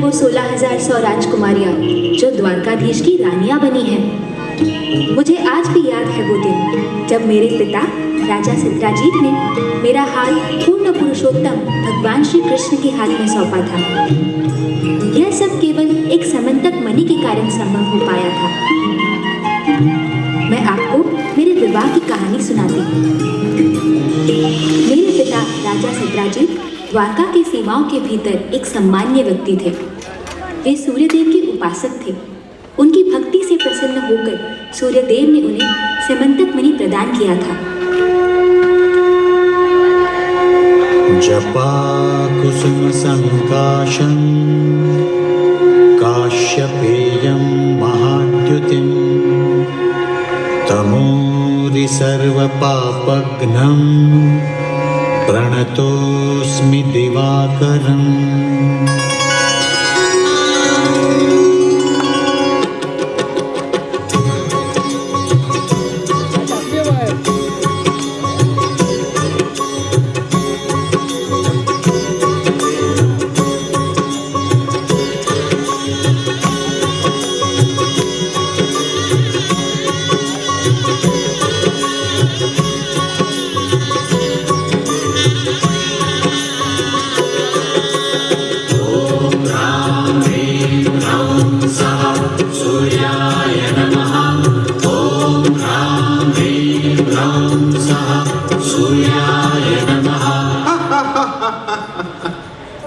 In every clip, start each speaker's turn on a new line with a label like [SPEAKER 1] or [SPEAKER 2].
[SPEAKER 1] वो 16,100 राजकुमारियां जो द्वारकाधीश की रानियां बनी हैं। मुझे आज भी याद है वो दिन जब मेरे पिता राजा सत्राजीत ने मेरा हाथ पूर्ण पुरुषोत्तम भगवान श्री कृष्ण के हाथ में सौंपा था। यह सब केवल एक समंतक मणि के कारण संभव हो पाया था। मैं आपको मेरे विवाह की कहानी सुनाती हूँ। मेरे पिता राजा सत्राजीत द्वारका की सीमाओं के भीतर एक सम्मान्य व्यक्ति थे। वे सूर्यदेव के उपासक थे। उनकी भक्ति से प्रसन्न होकर सूर्यदेव ने उन्हें समंतक मणि प्रदान किया था।
[SPEAKER 2] जपा कुसुम संकाशं काश्यपेयं महाद्युतिं तमोरि सर्वपापघ्नं प्रणतोऽस्मि दिवाकरम्।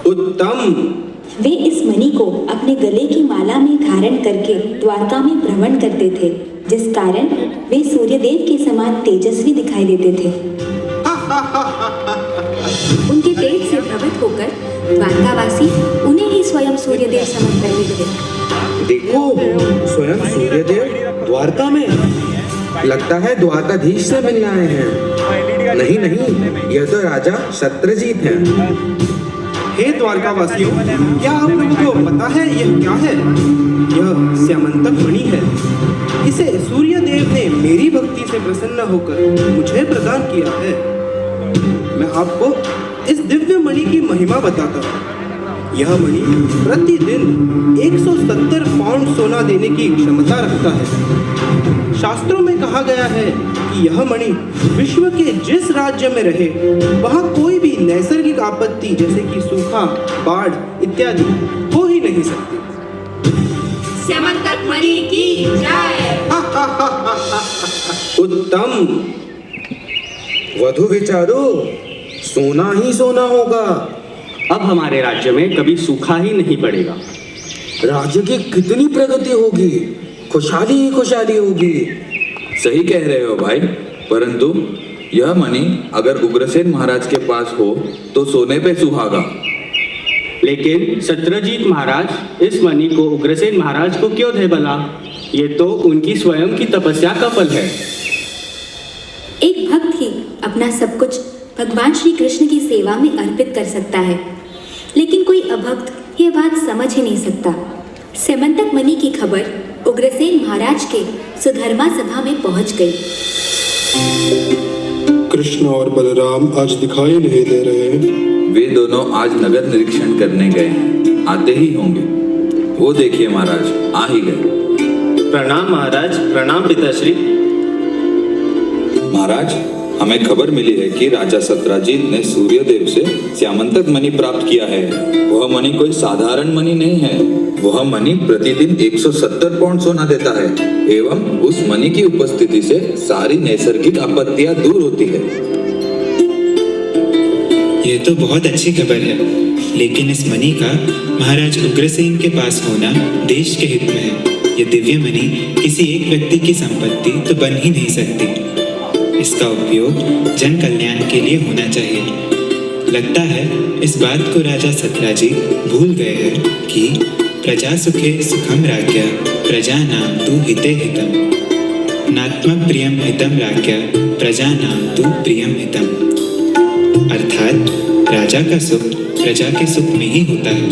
[SPEAKER 3] उत्तम।
[SPEAKER 1] वे इस मणि को अपने गले की माला में धारण करके द्वारका में भ्रमण करते थे, जिस कारण वे सूर्यदेव के समान तेजस्वी दिखाई देते थे। उनके तेज से भ्रमित होकर द्वारकावासी उन्हें ही स्वयं सूर्यदेव समझ रहे थे।
[SPEAKER 3] देखो, स्वयं सूर्यदेव द्वारका में। लगता है द्वारकाधीश से मिलने आए हैं। नहीं नहीं, यह तो राजा सत्रजीत हैं। हे द्वारकावासियों, क्या आप लोगों को पता है यह क्या है? यह स्यामंतक मणि है। इसे सूर्यदेव ने मेरी भक्ति से प्रसन्न होकर मुझे प्रदान किया है। मैं आपको इस दिव्य मणि की महिमा बताता हूँ। यह मणि प्रतिदिन 170 पाउंड सोना देने की क्षमता रखता है। शास्त्रों में कहा गया है कि यह मणि विश्व के जिस राज्य में रहे वहाँ कोई भी नैसर्गिक आपत्ति जैसे कि सूखा, बाढ़ इत्यादि हो ही नहीं सकती।
[SPEAKER 4] स्यामंतक मणि की जय।
[SPEAKER 3] उत्तम। वधु विचारो, सोना ही सोना होगा।
[SPEAKER 5] अब हमारे राज्य में कभी सूखा ही नहीं पड़ेगा।
[SPEAKER 3] राज्य की कितनी प्रगति होगी, खुशहाली ही खुशहाली होगी।
[SPEAKER 6] सही कह रहे हो भाई, परंतु यह मणि अगर उग्रसेन महाराज के पास हो तो सोने पे सुहागा।
[SPEAKER 5] लेकिन सत्रजीत महाराज इस मणि को उग्रसेन महाराज को क्यों दे भला? ये तो उनकी स्वयं की तपस्या का फल है।
[SPEAKER 1] एक भक्त ही अपना सब कुछ भगवान श्री कृष्ण की सेवा में अर्पित कर सकता है, लेकिन कोई अभक्त यह बात समझ ही नहीं सकता। स्यामंतक मणि की खबर उग्रसेन महाराज के सुधर्मा सभा में पहुंच गई।
[SPEAKER 7] कृष्ण और बलराम आज दिखाई नहीं दे रहे।
[SPEAKER 6] वे दोनों आज नगर निरीक्षण करने गए हैं, आते ही होंगे। वो देखिए महाराज, आ ही गए।
[SPEAKER 5] प्रणाम महाराज। प्रणाम पिताश्री।
[SPEAKER 6] महाराज, हमें खबर मिली है कि राजा सत्राजीत ने सूर्यदेव से स्यामंतक मणि प्राप्त किया है। वह मणि कोई साधारण मणि नहीं है। वह मणि प्रतिदिन 170 पाउंड सोना देता है एवं उस मणि की उपस्थिति से सारी नैसर्गिक आपत्तियां दूर होती है।
[SPEAKER 8] ये तो बहुत अच्छी खबर है, लेकिन इस मणि का महाराज उग्रसेन के पास होना देश के हित में है। ये दिव्य मणि किसी एक व्यक्ति की संपत्ति तो बन ही नहीं सकती। इसका उपयोग जन कल्याण के लिए होना चाहिए। लगता है इस बात को राजा सत्राजीत भूल गए हैं कि प्रजा सुखे सुखम राज्ञा प्रजानां तु हिते हितम् नात्मक प्रियम हितम राज्ञा प्रजानां तु प्रियम हितम्। अर्थात राजा का सुख प्रजा के सुख में ही होता है।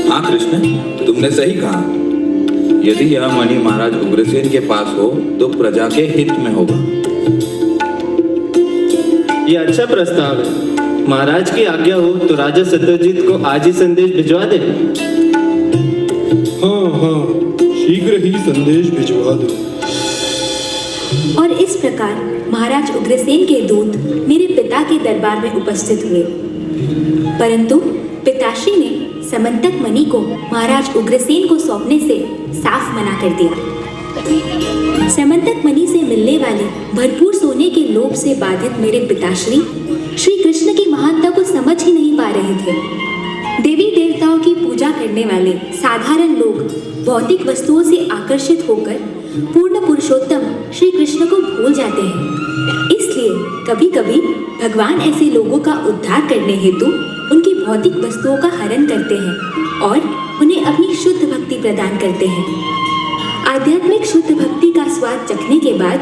[SPEAKER 6] हाँ कृष्ण, तुमने सही कहा। यदि यह मणि महाराज उग्रसेन के पास हो तो प्रजा के हित में होगा।
[SPEAKER 5] ये अच्छा प्रस्ताव है। महाराज की आज्ञा हो तो राजा सत्यजीत को आज ही संदेश भिजवा दे।
[SPEAKER 7] हाँ, शीघ्र ही संदेश भिजवा दो।
[SPEAKER 1] और इस प्रकार महाराज उग्रसेन के दूत मेरे पिता के दरबार में उपस्थित हुए, परंतु पिताश्री ने समंतक मणि को महाराज उग्रसेन को सौंपने से साफ मना कर दिया। समंतक मणि से मिलने वाले भरपूर सोने के लोभ से बाधित मेरे पिताश्री श्री कृष्ण की महानता को समझ ही नहीं पा रहे थे। देवी देवताओं की पूजा करने वाले साधारण लोग भौतिक वस्तुओं से आकर्षित होकर पूर्ण पुरुषोत्तम श्री कृष्ण को भूल जाते हैं। इसलिए कभी कभी भगवान ऐसे लोगों का उद्धार करने हेतु उनकी भौतिक वस्तुओं का हरण करते हैं और उन्हें अपनी शुद्ध भक्ति प्रदान करते हैं। आध्यात्मिक शुद्ध भक्ति का स्वाद चखने के बाद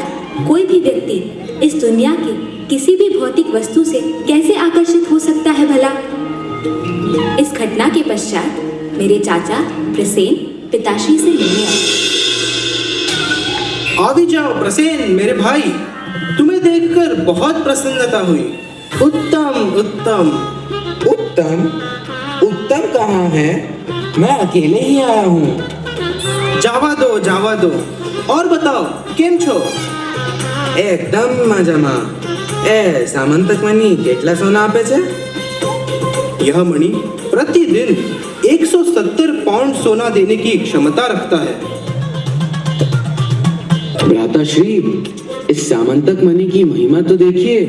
[SPEAKER 1] कोई भी व्यक्ति इस दुनिया के किसी भी भौतिक वस्तु से कैसे आकर्षित हो सकता है भला। इस घटना के पश्चात मेरे चाचा प्रसेन पिताश्री से मिलने आए।
[SPEAKER 9] आ भी जाओ प्रसेन मेरे भाई, तुम्हें देखकर बहुत प्रसन्नता हुई। उत्तम उत्तम।
[SPEAKER 3] उत्तम? उत्तम कहाँ है? मैं अकेले ही आया हूँ।
[SPEAKER 9] जावा दो। और बताओ केम छो?
[SPEAKER 3] एकदम मजामा। सामंतक मणि કેટલા સોના આપે છે?
[SPEAKER 9] यह मणि प्रतिदिन 170 पाउंड सोना देने की क्षमता रखता है।
[SPEAKER 10] भ्राताश्री, इस सामंतक मणि की महिमा तो देखिए।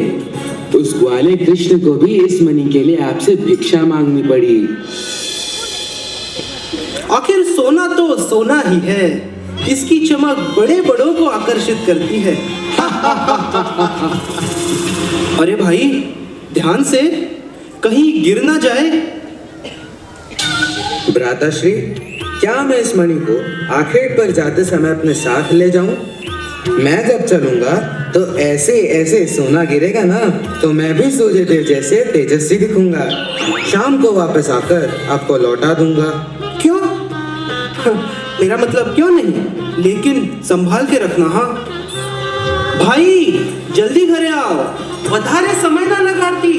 [SPEAKER 10] उस ग्वाले कृष्ण को भी इस मणि के लिए आपसे भिक्षा मांगनी पड़ी।
[SPEAKER 9] आखिर सोना तो सोना ही है, इसकी चमक बड़े बड़ों को आकर्षित करती है। अरे भाई ध्यान से, कहीं गिर ना जाए।
[SPEAKER 3] भ्राताश्री, क्या मैं इस मणि को आखेट पर जाते समय अपने साथ ले जाऊं? मैं जब चलूंगा तो ऐसे ऐसे सोना गिरेगा ना, तो मैं भी सूर्यदेव जैसे तेजस्वी दिखूंगा। शाम को वापस आकर आपको लौटा दूंगा।
[SPEAKER 9] क्यों? मेरा मतलब क्यों नहीं, लेकिन संभाल के रखना। हाँ भाई, जल्दी घरे आओ, વધારે समय ना लगाती।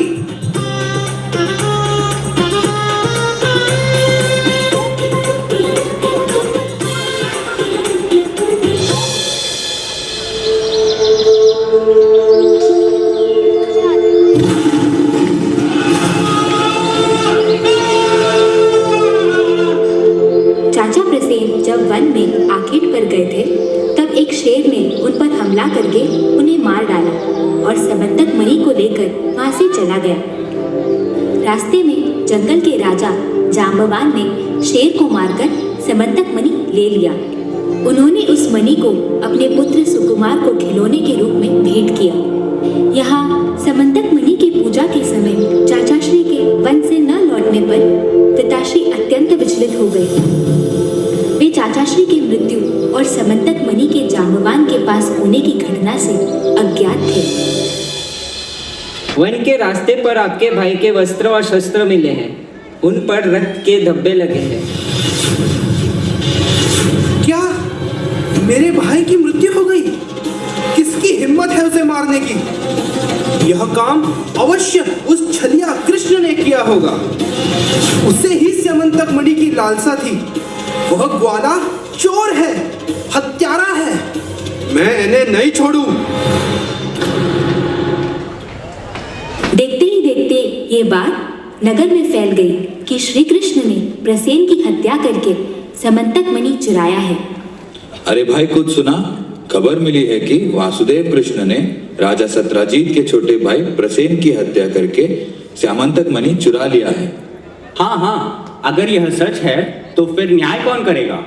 [SPEAKER 1] चाचा प्रसेन जब वन में आखेट पर गए थे, तब एक शेर ने उन पर हमला करके उन्हें मार डाला और समंतक मणि को लेकर वहां से चला गया। रास्ते में जंगल के राजा जांबवान ने शेर को मारकर समंतक मणि ले लिया। उन्होंने उस मणि को अपने पुत्र सुकुमार को खिलौने के रूप में भेंट किया। यहाँ समंतक मणि की पूजा के समय चाचाश्री के वन से न लौटने पर पिताश्री अत्यंत विचलित हो गए। वे चाचाश्री की मृत्यु और समंतक मणि के जांबवान के पास होने की घटना से अज्ञात थे।
[SPEAKER 11] वन के रास्ते पर आपके भाई के वस्त्र और शस्त्र मिले हैं, उन पर रक्त के धब्बे लगे हैं।
[SPEAKER 9] क्या मेरे भाई की मृत्यु हो गई? किसकी हिम्मत है उसे मारने की? यह काम अवश्य उस छलिया कृष्ण ने किया होगा। उसे ही समंतक मणि की लालसा थी। वह ग्वाला चोर है, हत्यारा है। मैं इन्हें नहीं छोड़ू।
[SPEAKER 1] देखते ही देखते ये बात नगर में फैल गई कि श्री कृष्ण ने प्रसेन की हत्या करके समंतक मणि चुराया है।
[SPEAKER 6] अरे भाई, कुछ सुना? खबर मिली है कि वासुदेव कृष्ण ने राजा सत्राजीत के छोटे भाई प्रसेन की हत्या करके सामंतक मणि चुरा लिया है।
[SPEAKER 5] हाँ, अगर यह सच है तो फिर न्याय कौन करेगा?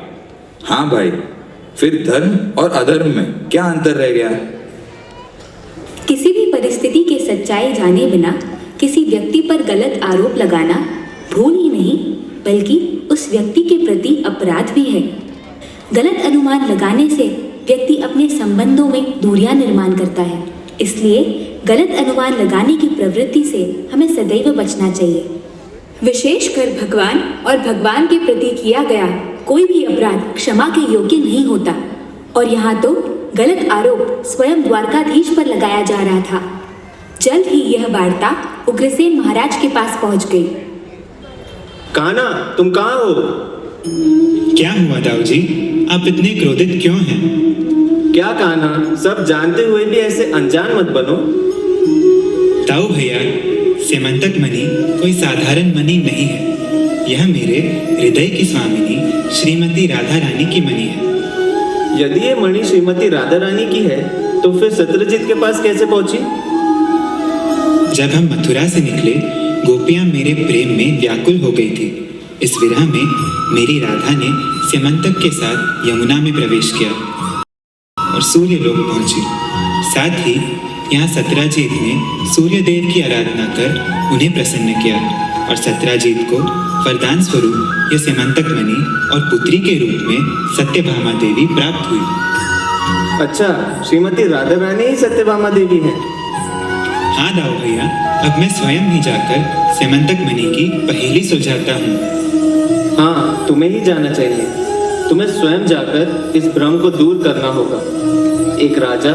[SPEAKER 6] हाँ भाई, फिर धर्म और अधर्म में क्या अंतर रह गया?
[SPEAKER 1] किसी भी परिस्थिति के सच्चाई जाने बिना किसी व्यक्ति पर गलत आरोप लगाना भूल ही नहीं, बल्कि उस व्यक्ति के प्रति अपराध भी है। गलत अनुमान लगाने से व्यक्ति अपने संबंधों में दूरियां निर्माण करता है। इसलिए गलत अनुमान लगाने की प्रवृत्ति से हमें सदैव बचना चाहिए। विशेषकर भगवान और भगवान के प्रति किया गया कोई भी अपराध क्षमा के योग्य नहीं होता। और यहाँ तो गलत आरोप स्वयं द्वारकाधीश पर लगाया जा रहा था। जल्द ही यह वार्ता उग्रसेन महाराज के पास पहुंच गई।
[SPEAKER 5] कान्हा, तुम कहाँ हो?
[SPEAKER 8] क्या हुआ दाऊ जी, आप इतने क्रोधित क्यों हैं?
[SPEAKER 5] क्या कान्हा, सब जानते हुए भी ऐसे अनजान मत बनो।
[SPEAKER 8] दाऊ भैया, स्यमंतक मणि कोई साधारण मणि नहीं है। यह मेरे हृदय की स्वामिनी श्रीमती राधा रानी की मणि है।
[SPEAKER 5] यदि ये मणि श्रीमती राधा रानी की है तो फिर सत्यजीत के पास कैसे पहुंची?
[SPEAKER 8] जब हम मथुरा से निकले, गोपियां मेरे प्रेम में व्याकुल हो गई थी। इस विरह में मेरी राधा ने स्यमंतक के साथ यमुना में प्रवेश किया और सूर्य लोक पहुंची। साथ ही यहाँ सत्यजीत ने सूर्यदेव की आराधना कर उन्हें प्रसन्न किया और सत्यजीत को वरदान स्वरूप यह स्यमंतक मणि और पुत्री के रूप में सत्यभामा देवी प्राप्त हुई।
[SPEAKER 5] अच्छा, श्रीमती राधा रानी ही सत्यभामा देवी है?
[SPEAKER 8] हाँ दाऊ भैया, अब मैं स्वयं ही जाकर स्यमंतक मणि की पहेली सुलझाता हूँ।
[SPEAKER 5] हाँ, तुम्हें ही जाना चाहिए। तुम्हें स्वयं जाकर इस भ्रम को दूर करना होगा। एक राजा,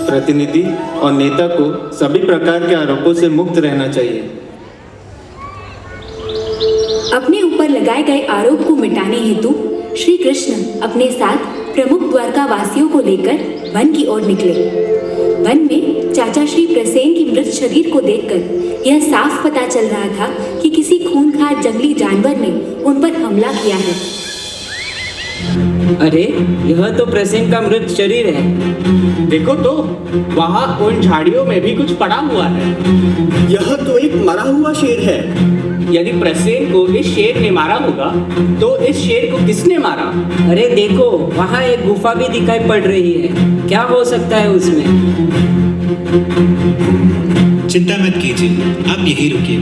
[SPEAKER 5] प्रतिनिधि और नेता को सभी प्रकार के आरोपों से मुक्त रहना चाहिए।
[SPEAKER 1] अपने ऊपर लगाए गए आरोप को मिटाने हेतु श्री कृष्ण अपने साथ प्रमुख द्वारका वासियों को लेकर वन की ओर निकले। वन में चाचा श्री प्रसेन की मृत शरीर को देखकर यह साफ पता चल रहा था कि किसी खूंखार जंगली जानवर ने उन पर हमला किया है।
[SPEAKER 11] अरे, यह तो प्रसेन का मृत शरीर है।
[SPEAKER 5] देखो तो, वहाँ उन झाड़ियों में भी कुछ पड़ा हुआ है। यह तो एक मरा हुआ शेर है। यदि प्रसेन को इस शेर ने मारा होगा तो इस शेर को किसने मारा?
[SPEAKER 11] अरे देखो, वहाँ एक गुफा भी दिखाई पड़ रही है। क्या हो सकता है उसमें?
[SPEAKER 8] चिंता मत कीजिए, आप यहीं रुकिए,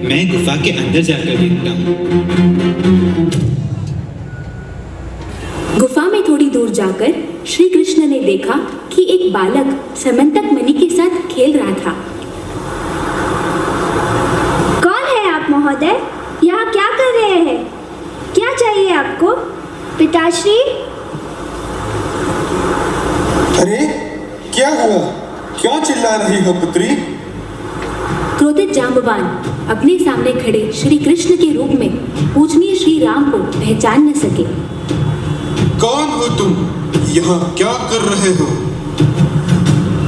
[SPEAKER 8] मैं गुफा के अंदर जाकर देखता हूँ।
[SPEAKER 1] गुफा में थोड़ी दूर जाकर श्री कृष्ण ने देखा कि एक बालक स्यमंतक मणि के साथ खेल रहा था।
[SPEAKER 12] कौन है आप महोदय? यहाँ क्या कर रहे हैं? क्या चाहिए आपको? पिताश्री?
[SPEAKER 7] अरे क्या हुआ? क्यों चिल्ला रही हो पुत्री?
[SPEAKER 1] क्रोधित जांबवान अपने सामने खड़े श्री कृष्ण के रूप में पूजनीय श्री राम को पहचान न सके।
[SPEAKER 7] कौन हो तुम? यहाँ क्या कर रहे हो?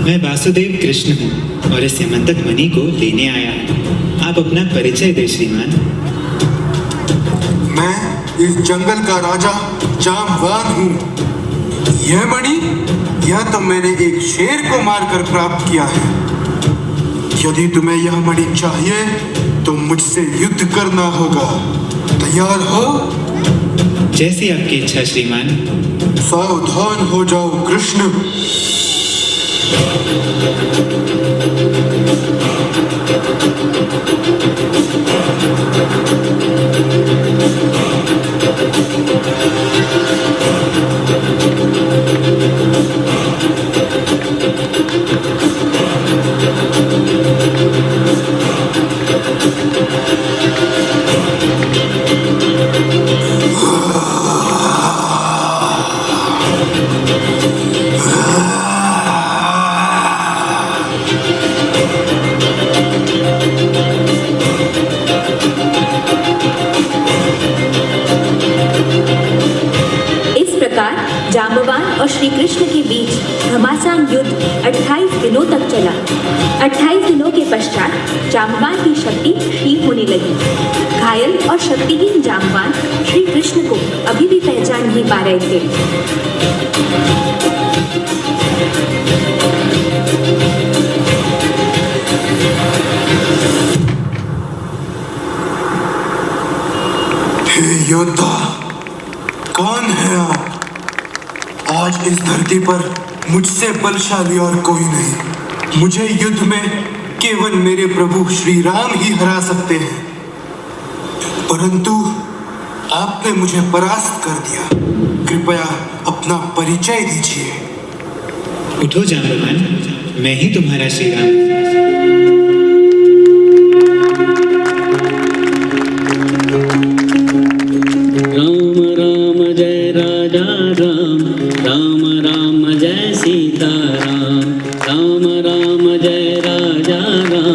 [SPEAKER 8] मैं वासुदेव कृष्ण हूँ और इस स्यमंतक मणि को लेने आया हूँ। आप अपना परिचय दे श्रीमान।
[SPEAKER 7] मैं इस जंगल का राजा जामवान हूँ। यह मणि, यह तो मैंने एक शेर को मारकर प्राप्त किया है। यदि तुम्हें यह मणि चाहिए तो मुझसे युद्ध करना होगा। तैयार हो?
[SPEAKER 8] जैसी आपकी इच्छा श्रीमान।
[SPEAKER 7] सावधान हो जाओ कृष्ण।
[SPEAKER 1] जांबवान और श्री कृष्ण के बीच घमासान युद्ध 28 दिनों तक चला। 28 दिनों के पश्चात जांबवान की शक्ति क्षीण होने लगी। घायल और शक्तिहीन जांबवान श्री कृष्ण को अभी भी पहचान नहीं पा रहे थे।
[SPEAKER 7] हे योद्धा, कौन है आप? आज इस धरती पर मुझसे बलशाली और कोई नहीं। मुझे युद्ध में केवल मेरे प्रभु श्री राम ही हरा सकते हैं, परंतु आपने मुझे परास्त कर दिया। कृपया अपना परिचय दीजिए।
[SPEAKER 8] उठो जांबवान, मैं ही तुम्हारा श्री राम।
[SPEAKER 11] राम राम जय राजा राम, राम राम जय सीता राम, राम राम जय राजा राम।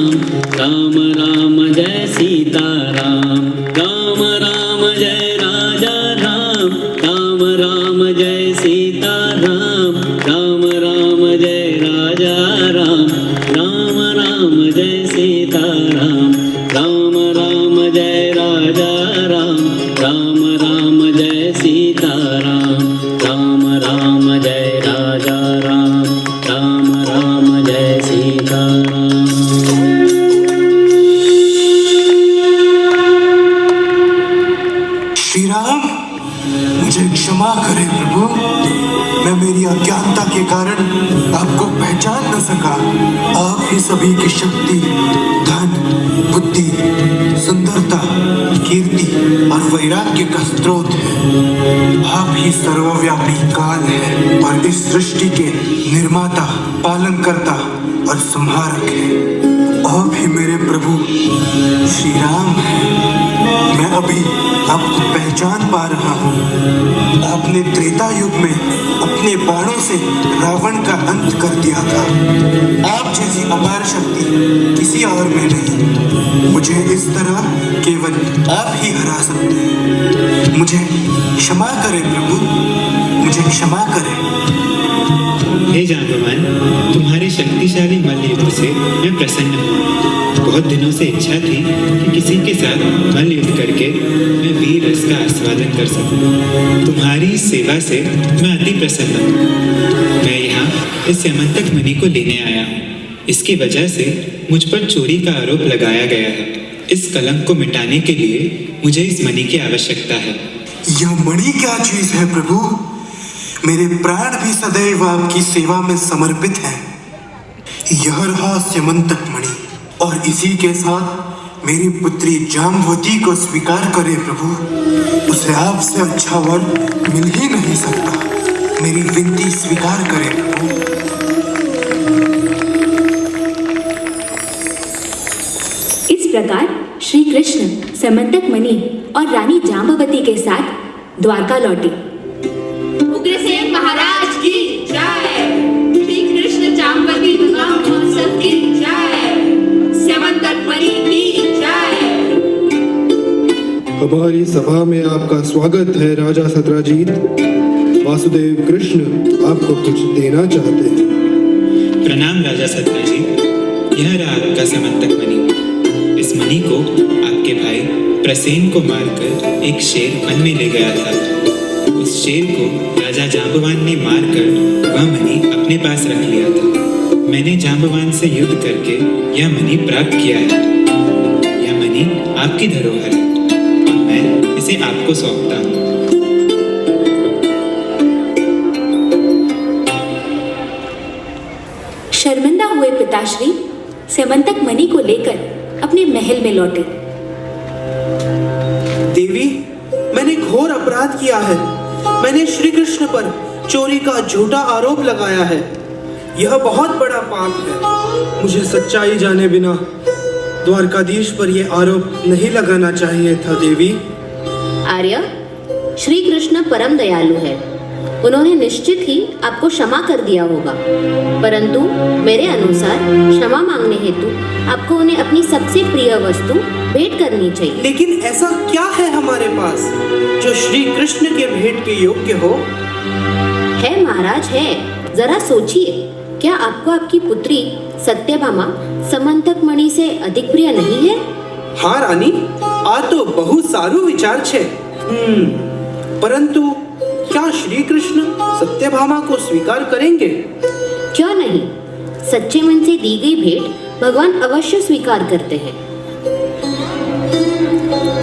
[SPEAKER 5] राम राम जय सीताराम, राम राम जय राजा राम, राम राम जय सीताराम, राम राम जय राजा राम, राम राम जय सीताराम, राम राम जय राजा राम, राम राम जय सीताराम, राम राम जय राजा राम, राम राम जय सीताराम।
[SPEAKER 7] श्री राम, मुझे क्षमा करें प्रभु, मैं मेरी अज्ञानता के कारण आपको पहचान न सका। आप ही सभी की शक्ति, धन, बुद्धि, सुंदरता, कीर्ति और वैराग्य का स्रोत है। आप ही सर्वव्यापी काल है और इस सृष्टि के निर्माता, पालनकर्ता और संहारक है। आप ही मेरे प्रभु श्री राम हैं। मैं अभी आपको पहचान पा रहा हूँ। आपने त्रेता युग में अपने बाणों से रावण का अंत कर दिया था। आप जैसी अपार शक्ति किसी और में नहीं। मुझे इस तरह केवल आप ही हरा सकते हैं। मुझे क्षमा करें प्रभु, मुझे क्षमा करें।
[SPEAKER 8] हे जांबवान, तुम्हारे शक्तिशाली मल्ल युद्ध से मैं प्रसन्न हूँ। बहुत दिनों से इच्छा थी कि किसी के साथ मल्ल युद्ध करके मैं वीर रस का आस्वादन कर सकूं। तुम्हारी इस सेवा से मैं अति प्रसन्न हूँ। मैं यहाँ इस स्यमंतक मणि को लेने आया हूँ। इसकी वजह से मुझ पर चोरी का आरोप लगाया गया है। इस कलंक को मिटाने के लिए मुझे इस मणि की आवश्यकता है।
[SPEAKER 7] यह मणि क्या चीज है प्रभु? मेरे प्राण भी सदैव आपकी सेवा में समर्पित हैं। यह रहा स्यमंतक मणि और इसी के साथ मेरी पुत्री जाम्बवती को स्वीकार करें प्रभु। उसे आपसे अच्छा वर मिल ही नहीं सकता। मेरी विनती स्वीकार करें प्रभु।
[SPEAKER 1] इस प्रकार श्री कृष्ण स्यमंतक मणि और रानी जाम्बवती के साथ द्वारका लौटे।
[SPEAKER 4] उग्रसेन महाराज की जय। श्री कृष्ण जाम्बवती विवाह महोत्सव की जय। स्यमंतक मणि की जय।
[SPEAKER 13] हमारी सभा में आपका स्वागत है राजा सत्राजीत। वासुदेव कृष्ण आपको कुछ देना चाहते हैं।
[SPEAKER 8] प्रणाम राजा सत्राजीत। यह रहा आपका स्यमंतक मणि। इस मणि को आपके भाई प्रसेन को मारकर एक शेर वन में ले गया था। उस शेर को राजा जांबवान ने मारकर वह मणि अपने पास रख लिया था। मैंने जांबवान से युद्ध करके यह मणि प्राप्त किया है। यह मणि आपकी धरोहर है और मैं इसे आपको सौंपता हूँ।
[SPEAKER 1] शर्मिंदा हुए पिताश्री स्यमंतक मणि को लेकर अपने महल में लौटे।
[SPEAKER 9] देवी, मैंने घोर अपराध किया है। मैंने श्री कृष्ण पर चोरी का झूठा आरोप लगाया है। यह बहुत बड़ा पाप है। मुझे सच्चाई जाने बिना द्वारकाधीश पर यह आरोप नहीं लगाना चाहिए था देवी।
[SPEAKER 14] आर्य, श्री कृष्ण परम दयालु है। उन्होंने निश्चित ही आपको क्षमा कर दिया होगा, परंतु मेरे अनुसार क्षमा मांगने हेतु आपको उन्हें अपनी सबसे प्रिय वस्तु भेंट करनी चाहिए।
[SPEAKER 9] लेकिन ऐसा क्या है हमारे पास जो श्री कृष्ण के भेंट के योग्य हो?
[SPEAKER 14] है महाराज, है। जरा सोचिए, क्या आपको आपकी पुत्री सत्यभामा समंतक मणि से अधिक प्रिय नहीं है?
[SPEAKER 9] हाँ रानी, आ तो बहुत सारू विचार छे। परंतु क्या श्री कृष्ण सत्यभामा को स्वीकार करेंगे?
[SPEAKER 14] क्यों नहीं? सच्चे मन से दी गई भेंट भगवान अवश्य स्वीकार करते हैं।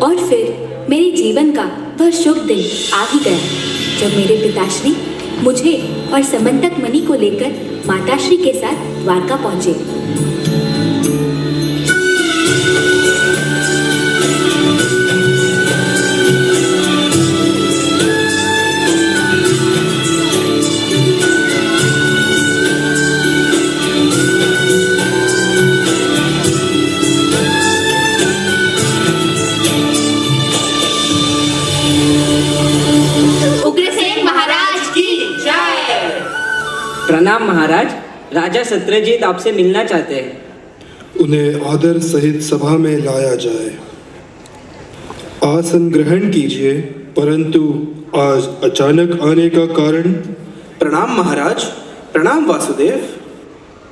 [SPEAKER 1] और फिर मेरे जीवन का वह शुभ दिन आ ही गया जब मेरे पिताश्री मुझे और समंतक मणि को लेकर माताश्री के साथ द्वारका पहुंचे।
[SPEAKER 11] प्रणाम महाराज, राजा सत्यजीत आपसे मिलना चाहते हैं।
[SPEAKER 13] उन्हें आदर सहित सभा में लाया जाए। आसन ग्रहण कीजिए, परंतु आज अचानक आने का कारण?
[SPEAKER 9] प्रणाम महाराज, प्रणाम वासुदेव।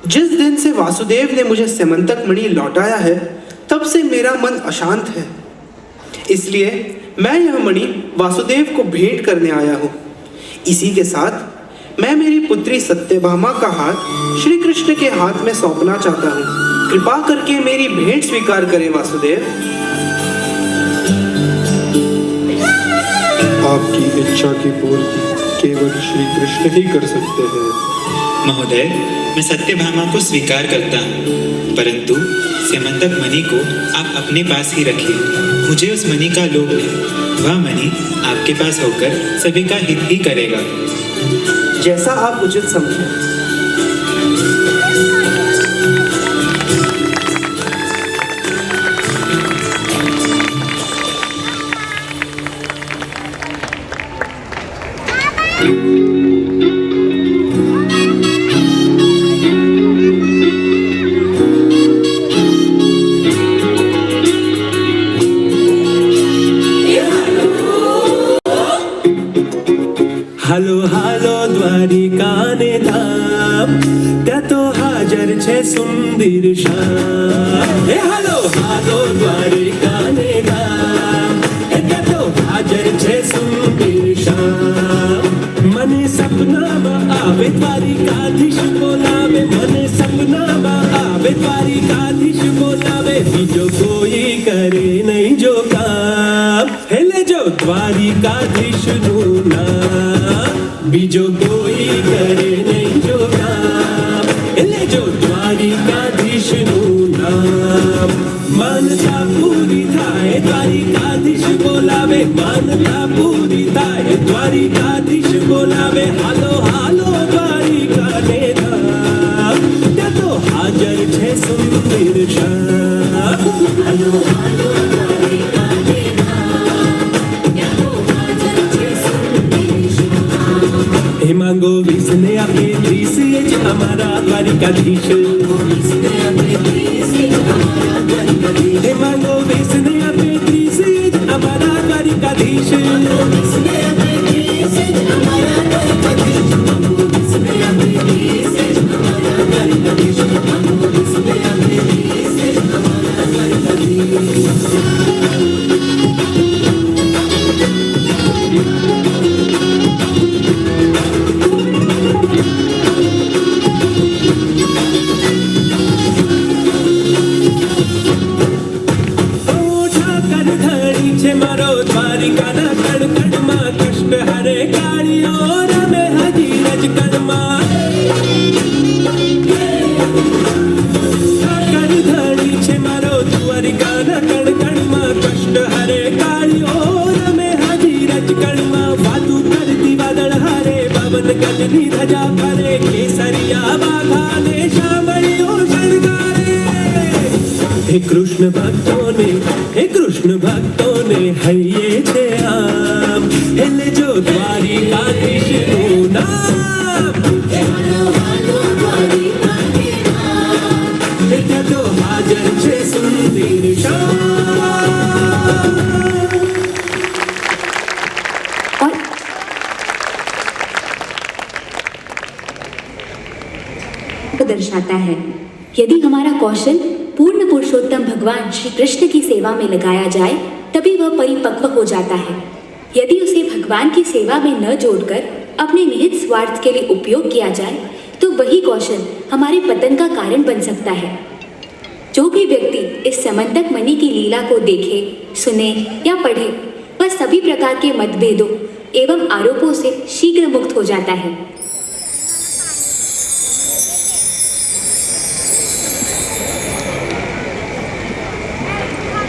[SPEAKER 9] जिस दिन से वासुदेव ने मुझे स्यमंतक मणि लौटाया है, तब से मेरा मन अशांत है। इसलिए मैं यह मणि वासुदेव को भेंट करने आया हूँ। इसी के साथ मैं मेरी पुत्री सत्यभामा का हाथ श्री कृष्ण के हाथ में सौंपना चाहता हूँ। कृपा करके मेरी भेंट स्वीकार करें वासुदेव।
[SPEAKER 13] आपकी इच्छा की पूर्ति केवल श्री कृष्ण ही कर सकते हैं।
[SPEAKER 8] महोदय, मैं सत्यभामा को स्वीकार करता हूँ, परंतु स्यमंतक मणि को आप अपने पास ही रखिए। मुझे उस मणि का लोभ है। वह मणि आपके पास होकर सभी का हित ही करेगा।
[SPEAKER 9] जैसा आप उचित समझें।
[SPEAKER 15] હાલો હાલો દ્વારિકાને ધામ, ત્યાં તો હાજર છે સુંદર શ્યામ। એ હાલો હાલો દ્વારિકાને ધામ, ત્યાં તો હાજર છે સુંદર શ્યામ। મને સપનામાં આવે દ્વારિકાધીશ બોલાવે, મને સપનામાં આવે દ્વારિકાધીશ બોલાવે, બીજો કોઈ કરે નહીં જો કામ। હેલે જો દ્વારિકાધીશનું નામ, બીજો કોઈ કરે નહીં જો કામ। એટલે જો દ્વારિકાધીશનું નામ, માનતા પૂરી થાય દ્વારિકાધીશ બોલાવે, માનતા પૂરી થાય દ્વારિકાધીશ બોલાવે। હાલો હાલો દ્વારિકાને ધામ, ત્યાં તો હાજર છે સુંદર શ્યામ। હાલો હાલો દ્વારિકાને हे मांगो विसने आपे त्रिसेज हमारा द्वारिकाधीश। हे मांगो विसने आपे त्रिसेज हमारा द्वारिकाधीश। कृष्ण भक्तों ने हइये छे आम, हेले जो द्वारिकाधीशનું નામ। ત્યાં તો હાજર છે સુંદર શ્યામ।
[SPEAKER 1] दर्शाता है यदि हमारा कौशल पूर्ण पुरुषोत्तम भगवान श्री कृष्ण की सेवा में लगाया जाए तभी वह परिपक्व हो जाता है। यदि उसे भगवान की सेवा में न जोड़कर अपने निहित स्वार्थ के लिए उपयोग किया जाए तो वही कौशल हमारे पतन का कारण बन सकता है। जो भी व्यक्ति इस स्यमंतक मणि की लीला को देखे, सुने या पढ़े, वह सभी प्रकार के मतभेदों एवं आरोपों से शीघ्र मुक्त हो जाता है।